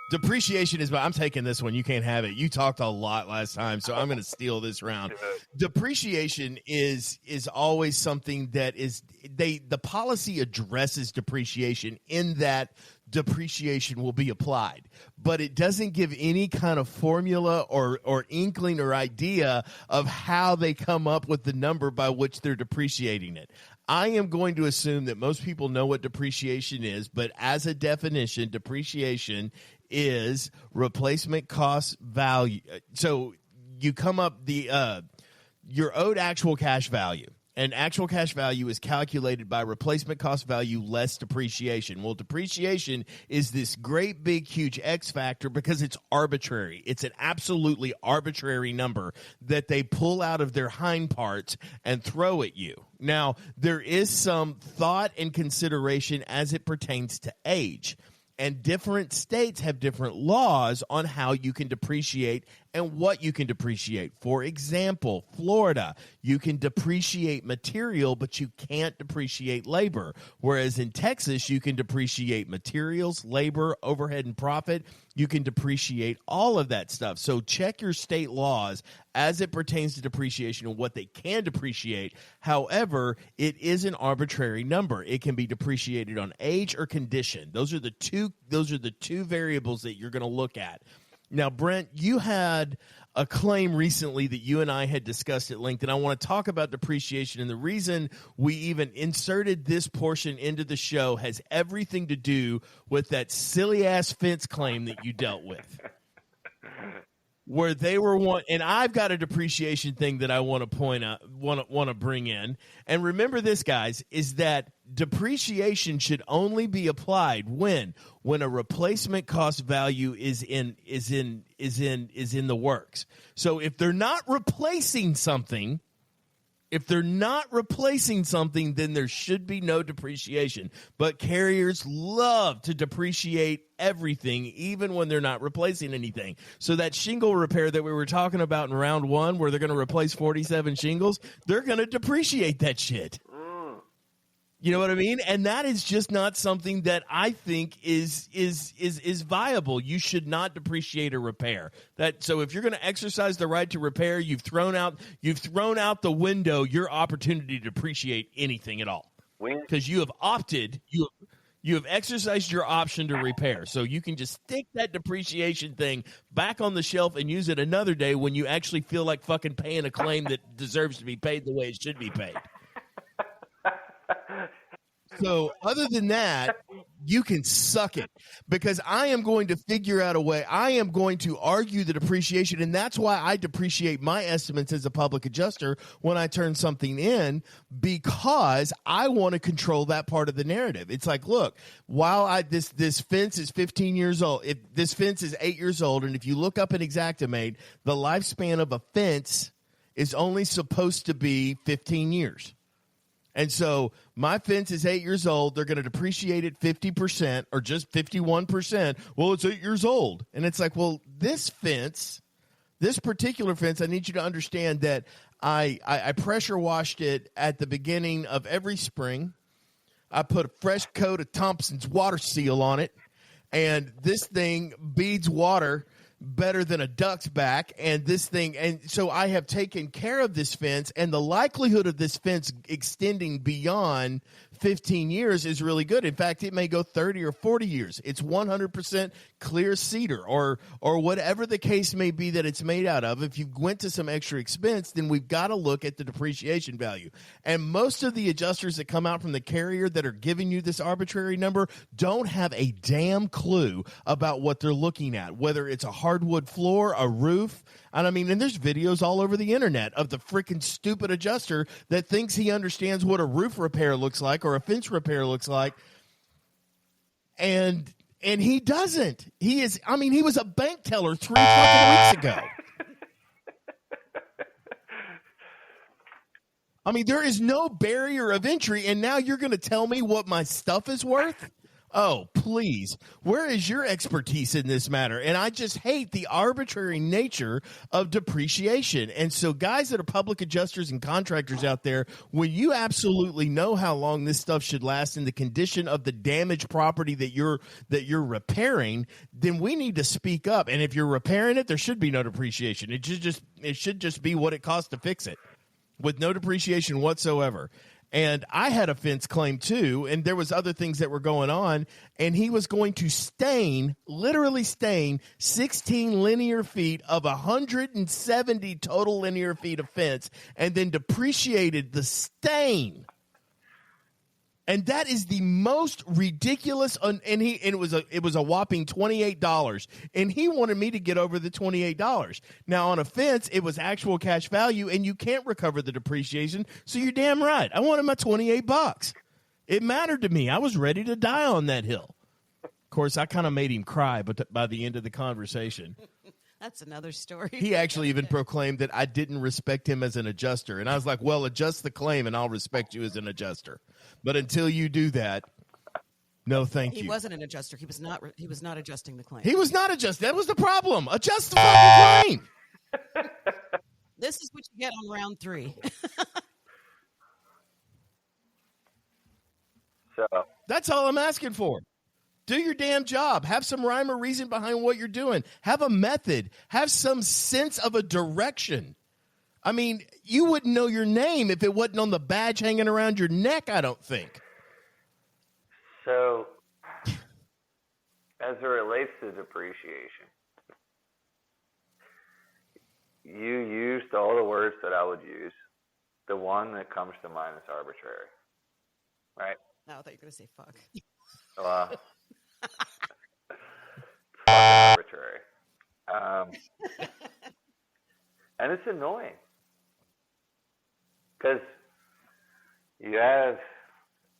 Depreciation is, I'm taking this one. You can't have it. You talked a lot last time, so I'm going to steal this round. Depreciation is always something that the policy addresses depreciation in that depreciation will be applied, but it doesn't give any kind of formula or inkling or idea of how they come up with the number by which they're depreciating it. I am going to assume that most people know what depreciation is, but as a definition, depreciation is replacement cost value. So you come up your owed actual cash value. And actual cash value is calculated by replacement cost value less depreciation. Well, depreciation is this great, big, huge X factor because it's arbitrary. It's an absolutely arbitrary number that they pull out of their hind parts and throw at you. Now, there is some thought and consideration as it pertains to age. And different states have different laws on how you can depreciate and what you can depreciate. For example, Florida, you can depreciate material, but you can't depreciate labor. Whereas in Texas, you can depreciate materials, labor, overhead, and profit. You can depreciate all of that stuff. So check your state laws as it pertains to depreciation and what they can depreciate. However, it is an arbitrary number. It can be depreciated on age or condition. Those are the two variables that you're going to look at. Now, Brent, you had a claim recently that you and I had discussed at length, and I want to talk about depreciation. And the reason we even inserted this portion into the show has everything to do with that silly-ass fence claim that you dealt with. where they were one, and I've got a depreciation thing that I want to point out, want to bring in. And remember this, guys, is that depreciation should only be applied when a replacement cost value is in the works. So if they're not replacing something, then there should be no depreciation. But carriers love to depreciate everything, even when they're not replacing anything. So that shingle repair that we were talking about in round one, where they're going to replace 47 shingles, they're going to depreciate that shit. You know what I mean? And that is just not something that I think is viable. You should not depreciate a repair. So if you're going to exercise the right to repair, you've thrown out the window your opportunity to depreciate anything at all. Because you have opted, you have exercised your option to repair. So you can just stick that depreciation thing back on the shelf and use it another day when you actually feel like fucking paying a claim that deserves to be paid the way it should be paid. So other than that, you can suck it, because I am going to figure out a way. I am going to argue the depreciation, and that's why I depreciate my estimates as a public adjuster when I turn something in, because I want to control that part of the narrative. It's like, look, while this fence is 15 years old, if this fence is 8 years old, and if you look up an Xactimate, the lifespan of a fence is only supposed to be 15 years. And so my fence is 8 years old. They're going to depreciate it 50% or just 51%. Well, it's 8 years old. And it's like, well, this particular fence, I need you to understand that I pressure washed it at the beginning of every spring. I put a fresh coat of Thompson's water seal on it. And this thing beads water better than a duck's back, and so I have taken care of this fence, and the likelihood of this fence extending beyond 15 years is really good. In fact, it may go 30 or 40 years. It's 100% clear cedar or whatever the case may be that it's made out of. If you went to some extra expense, then we've got to look at the depreciation value. And most of the adjusters that come out from the carrier that are giving you this arbitrary number don't have a damn clue about what they're looking at, whether it's a hardwood floor, a roof. And there's videos all over the internet of the freaking stupid adjuster that thinks he understands what a roof repair looks like or a fence repair looks like. And he doesn't. He was a bank teller 3 fucking weeks ago. There is no barrier of entry, and now you're going to tell me what my stuff is worth? Oh, please. Where is your expertise in this matter? And I just hate the arbitrary nature of depreciation. And so guys that are public adjusters and contractors out there, when you absolutely know how long this stuff should last in the condition of the damaged property that you're repairing, then we need to speak up. And if you're repairing it, there should be no depreciation. It should just be what it costs to fix it, with no depreciation whatsoever. And I had a fence claim too, and there was other things that were going on, and he was going to literally stain 16 linear feet of 170 total linear feet of fence, and then depreciated the stain. And that is the most ridiculous. It was a whopping $28, and he wanted me to get over the $28. Now on a fence, it was actual cash value, and you can't recover the depreciation. So you're damn right. I wanted my $28. It mattered to me. I was ready to die on that hill. Of course, I kind of made him cry, but by the end of the conversation. That's another story. He actually even proclaimed that I didn't respect him as an adjuster. And I was like, well, adjust the claim and I'll respect you as an adjuster. But until you do that, no thank you. He wasn't an adjuster. He was not adjusting the claim. He was not adjusting. That was the problem. Adjust the fucking claim. This is what you get on round 3. So that's all I'm asking for. Do your damn job. Have some rhyme or reason behind what you're doing. Have a method. Have some sense of a direction. You wouldn't know your name if it wasn't on the badge hanging around your neck, I don't think. So, as it relates to depreciation, you used all the words that I would use. The one that comes to mind is arbitrary, right? No, I thought you were going to say fuck. Fucking arbitrary. And it's annoying because you have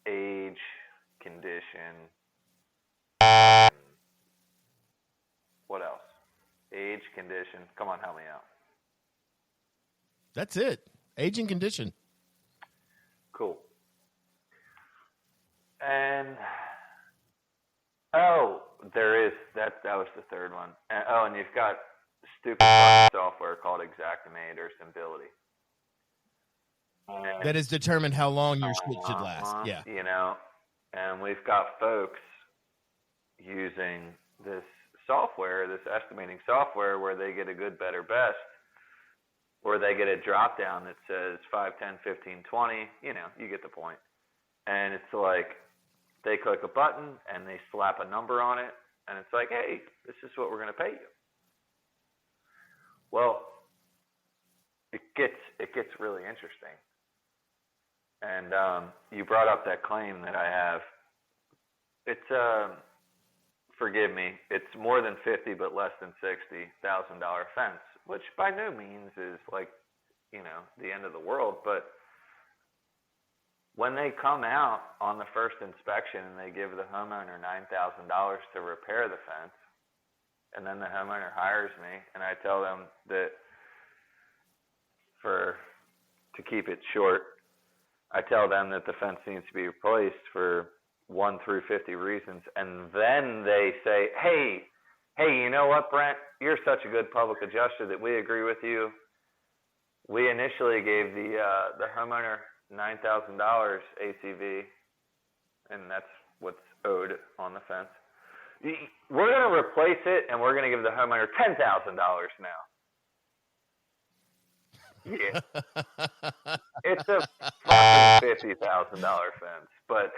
age, condition, what else? Age, condition. Come on, help me out. That's it. Age and condition. Cool. And there is that was the third one. And you've got stupid fucking software called Xactimate or Symbility. That has determined how long your shit should last. Yeah. You know, and we've got folks using this software, this estimating software, where they get a good, better, best, or they get a drop down that says 5, 10, 15, 20. You know, you get the point. And it's like they click a button and they slap a number on it, and it's like, hey, this is what we're going to pay you. Well, it gets really interesting. And you brought up that claim that I have. It's forgive me, it's more than 50 but less than $60,000 fence, which by no means is like, you know, the end of the world. But when they come out on the first inspection and they give the homeowner $9,000 to repair the fence, and then the homeowner hires me and I tell them that to keep it short, I tell them that the fence needs to be replaced for 1 through 50 reasons, and then they say, hey, you know what, Brent? You're such a good public adjuster that we agree with you. We initially gave the homeowner $9,000 ACV, and that's what's owed on the fence. We're going to replace it, and we're going to give the homeowner $10,000 now. Yeah. It's a fucking $50,000 fence. But,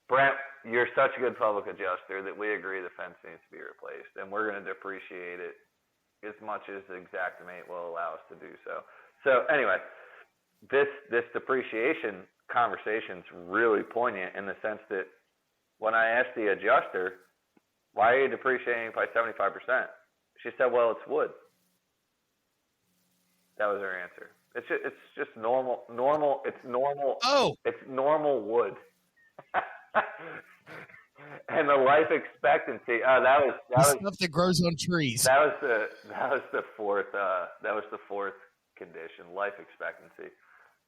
Brent, you're such a good public adjuster that we agree the fence needs to be replaced, and we're going to depreciate it as much as Xactimate will allow us to do so. So, anyway, this depreciation conversation's really poignant in the sense that when I asked the adjuster, why are you depreciating by 75%? She said, well, it's wood. That was her answer. It's just normal. It's normal. Oh, it's normal wood. And the life expectancy. That was stuff that grows on trees. That was the fourth condition. Life expectancy.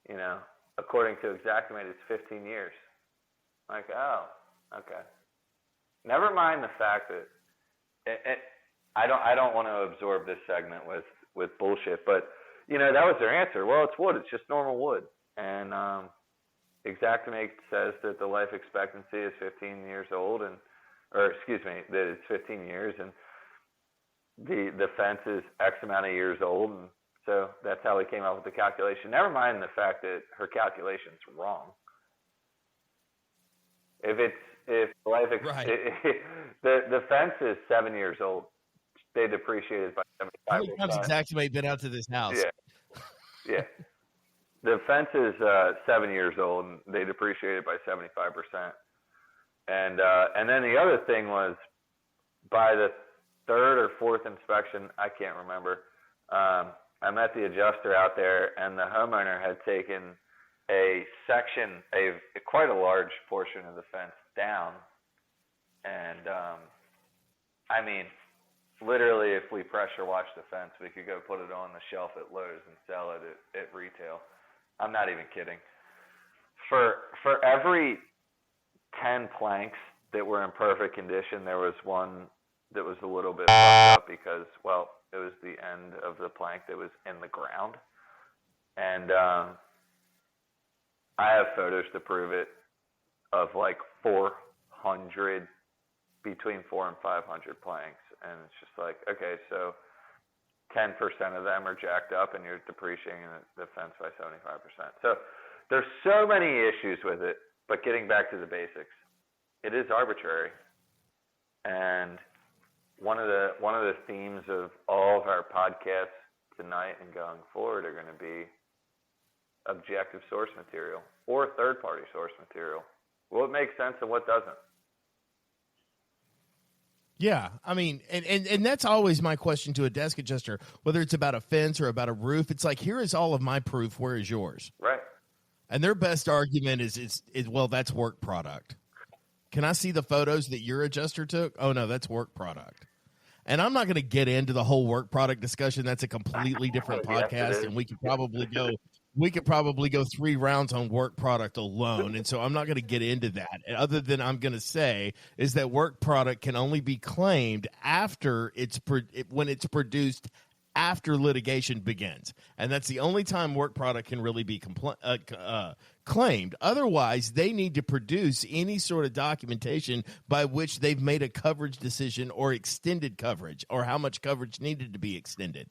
You know, according to Xactimate, it's 15 years. Like, oh, okay. Never mind the fact that I don't want to absorb this segment with bullshit, but you know, that was their answer. Well, it's wood. It's just normal wood. And Xactimate says that the life expectancy is 15 years old, that it's 15 years, and the fence is X amount of years old, and so that's how we came up with the calculation. Never mind the fact that her calculation's wrong. Right. The fence is 7 years old. They depreciated by 75%. How many times has Xactimate been out to this house? Yeah. The fence is 7 years old, and they depreciated by 75%. And then the other thing was, by the third or fourth inspection, I can't remember, I met the adjuster out there, and the homeowner had taken a section, quite a large portion of the fence down. And, I mean, literally, if we pressure wash the fence, we could go put it on the shelf at Lowe's and sell it at retail. I'm not even kidding. For every 10 planks that were in perfect condition, there was one that was a little bit fucked up because, well, it was the end of the plank that was in the ground. And I have photos to prove it of like 400, between 400 and 500 planks. And it's just like, okay, so 10% of them are jacked up and you're depreciating the fence by 75%. So there's so many issues with it, but getting back to the basics, it is arbitrary. And one of the themes of all of our podcasts tonight and going forward are going to be objective source material or third-party source material. What makes sense and what doesn't. Yeah, I mean, and that's always my question to a desk adjuster, whether it's about a fence or about a roof. It's like, here is all of my proof. Where is yours? Right. And their best argument is well, that's work product. Can I see the photos that your adjuster took? Oh no, that's work product. And I'm not going to get into the whole work product discussion. That's a completely different Yes, podcast, and we could probably go 3 rounds on work product alone. And so I'm not going to get into that. And other than I'm going to say is that work product can only be claimed after when it's produced after litigation begins, and that's the only time work product can really be claimed. Otherwise, they need to produce any sort of documentation by which they've made a coverage decision or extended coverage or how much coverage needed to be extended.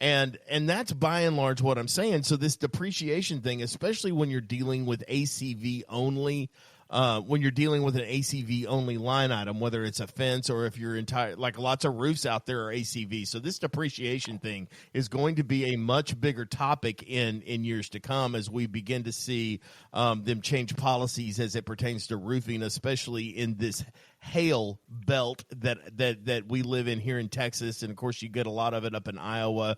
And that's by and large what I'm saying. So this depreciation thing, especially when you're dealing with ACV only, when you're dealing with an ACV only line item, whether it's a fence or if you're like lots of roofs out there are ACV. So this depreciation thing is going to be a much bigger topic in years to come as we begin to see them change policies as it pertains to roofing, especially in this hail belt that we live in here in Texas. And of course you get a lot of it up in Iowa.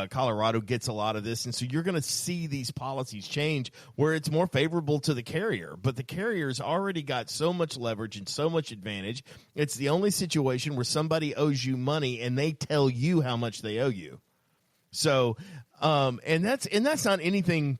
Colorado gets a lot of this. And so you're going to see these policies change where it's more favorable to the carrier, but the carrier's already got so much leverage and so much advantage. It's the only situation where somebody owes you money and they tell you how much they owe you. So, and that's not anything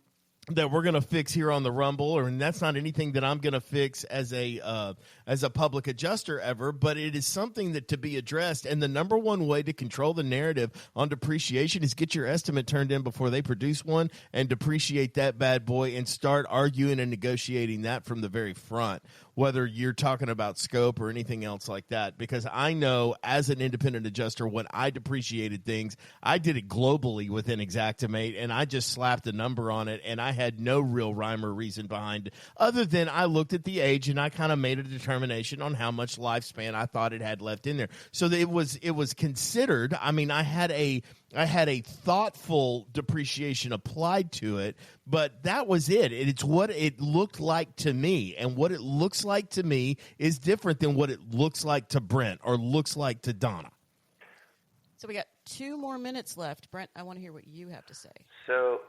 that we're going to fix here on the Rumble, and that's not anything that I'm going to fix as a public adjuster ever, but it is something that to be addressed. And the number one way to control the narrative on depreciation is get your estimate turned in before they produce one and depreciate that bad boy and start arguing and negotiating that from the very front, whether you're talking about scope or anything else like that. Because I know as an independent adjuster, when I depreciated things, I did it globally within Xactimate, and I just slapped a number on it, and I had no real rhyme or reason behind it, other than I looked at the age and I kind of made a determination on how much lifespan I thought it had left in there. So it was considered. I mean, I had a thoughtful depreciation applied to it, but that was it. It's what it looked like to me, and what it looks like to me is different than what it looks like to Brent or looks like to Donna. So we got 2 more minutes left. Brent, I want to hear what you have to say. So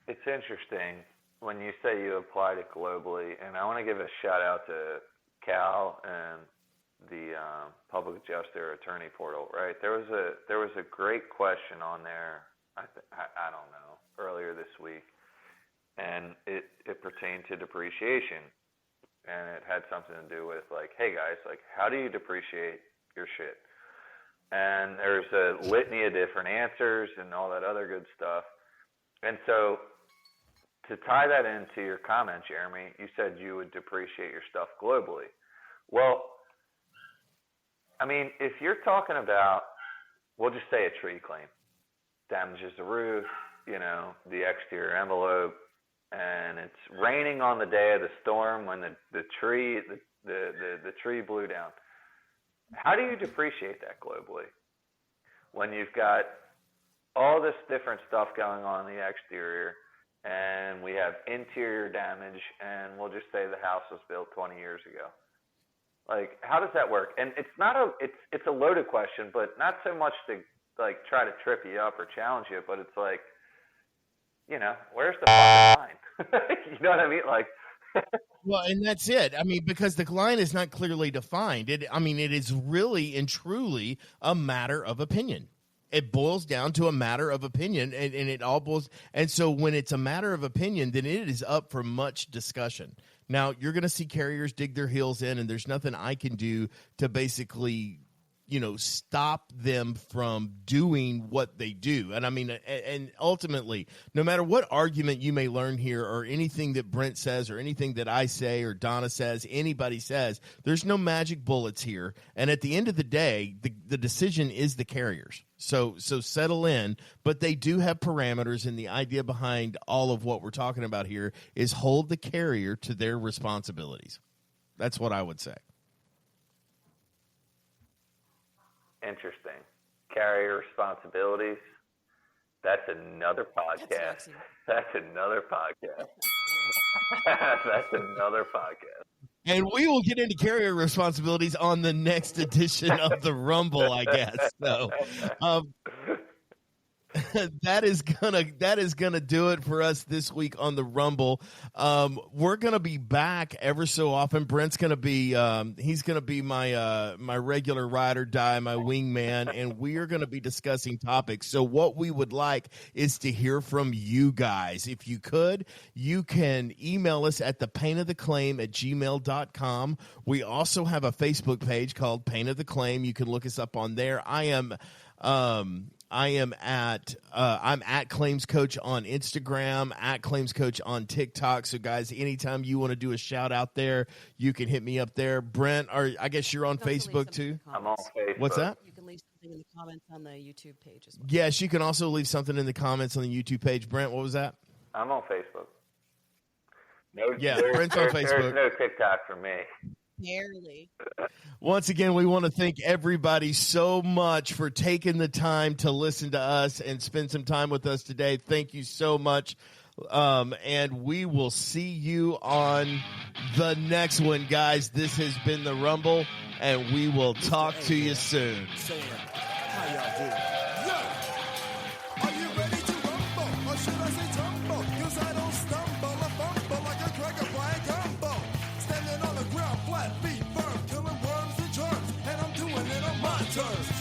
it's interesting when you say you applied it globally, and I want to give a shout out to Cal and the public adjuster attorney portal. Right, there was a great question on there. I don't know, earlier this week, and it pertained to depreciation, and it had something to do with like, hey guys, like, how do you depreciate your shit? And there's a litany of different answers and all that other good stuff. And so to tie that into your comment, Jeremy, you said you would depreciate your stuff globally. Well, I mean, if you're talking about, we'll just say a tree claim, damages the roof, the exterior envelope, and it's raining on the day of the storm when the tree blew down. How do you depreciate that globally when you've got all this different stuff going on in the exterior, and we have interior damage, and we'll just say the house was built 20 years ago? Like, how does that work? And it's a loaded question, but not so much to like try to trip you up or challenge you, but it's like, where's the fucking line? You know what I mean? Like, well, and that's it. I mean, because the line is not clearly defined. It is really and truly a matter of opinion. It boils down to a matter of opinion, and it all boils. And so when it's a matter of opinion, then it is up for much discussion. Now, you're going to see carriers dig their heels in, and there's nothing I can do to basically, stop them from doing what they do. And I mean, and ultimately, no matter what argument you may learn here or anything that Brent says or anything that I say or Donna says, anybody says, there's no magic bullets here. And at the end of the day, the decision is the carrier's. So settle in, but they do have parameters, and the idea behind all of what we're talking about here is hold the carrier to their responsibilities. That's what I would say. Interesting. Carrier responsibilities. That's another podcast. That's another podcast. That's another podcast. And we will get into carrier responsibilities on the next edition of the Rumble, I guess. So, that is gonna do it for us this week on the Rumble. We're gonna be back ever so often. Brent's gonna be he's gonna be my my regular ride or die, my wingman, and we are gonna be discussing topics. So what we would like is to hear from you guys. If you could, you can email us at thepainoftheclaim@gmail.com. We also have a Facebook page called Pain of the Claim. You can look us up on there. I'm at Claims Coach on Instagram, at Claims Coach on TikTok. So guys, anytime you want to do a shout out there, you can hit me up there. Brent, or I guess you're on Facebook too. I'm on Facebook. What's that? You can leave something in the comments on the YouTube page as well. Yes, you can also leave something in the comments on the YouTube page. Brent, what was that? I'm on Facebook. No, Yeah, Brent's on Facebook. There's no TikTok for me. Barely. Once again, we want to thank everybody so much for taking the time to listen to us and spend some time with us today. Thank you so much. And we will see you on the next one, guys. This has been the Rumble, and we will talk to you soon. Saying, how y'all doing? Are you ready to rumble? Or should I say tumble? 'Cause I don't stumble, I fumble like a cracker flying combo. Standing on the ground, flat feet firm, killing worms and germs, and I'm doing it on my terms.